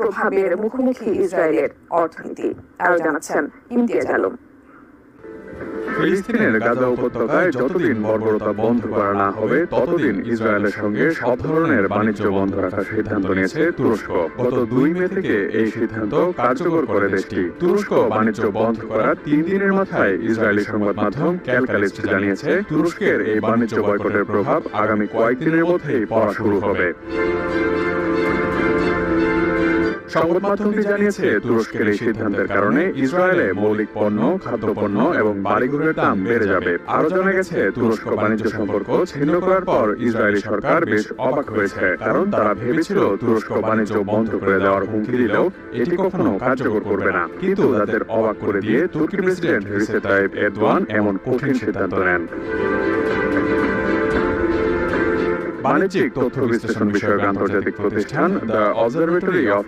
প্রভাবের মুখোমুখি ইসরায়েলের অর্থনীতি। আরো জানাচ্ছেন ইমতিয়াজ আলম। ফিলিস্তিনের গাজা উপত্যকায় যতদিন বর্বরতা বন্ধ করা না হবে ততদিন ইসরায়েলের সঙ্গে সব ধরনের বাণিজ্য বন্ধ রাখার সিদ্ধান্ত নিয়েছে তুরস্ক। গত 2 মে থেকে এই সিদ্ধান্ত কার্যকর করে দেশটি। তুরস্ক বাণিজ্য বন্ধ করার 3 দিনের মাথায় ইসরায়েলি সংবাদ মাধ্যম ক্যালকালিস্ট জানিয়েছে তুরস্কের এই বাণিজ্য বয়কটের প্রভাব আগামী কয়েকদিনের মধ্যেই পড়া শুরু হবে। সংবাদ মাধ্যমটি জানিয়েছে তুরস্কের এই সিদ্ধান্তের কারণে ইসরায়েলে মৌলিক পণ্য, খাদ্যপণ্য এবং বাড়িঘরের দাম বেড়ে যাবে। আরো জানা গেছে তুরস্ক বাণিজ্য সম্পর্ক ছিন্ন করার পর ইসরায়েলি সরকার বেশ অবাক হয়েছে, কারণ তারা ভেবেছিল তুরস্ক বাণিজ্য বন্ধ করে দেওয়ার হুমকি দিলেও এটি কখনো কার্যকর করবে না। কিন্তু তাদের অবাক করে দিয়ে তুর্কি প্রেসিডেন্ট রিসেপ তাইপ এরদোয়ান এমন কঠিন সিদ্ধান্ত নেন। বাণিজ্যিক তথ্য বিশ্লেষণ বিষয়ক আন্তর্জাতিক প্রতিষ্ঠান দ্য অবজারভেটরি অফ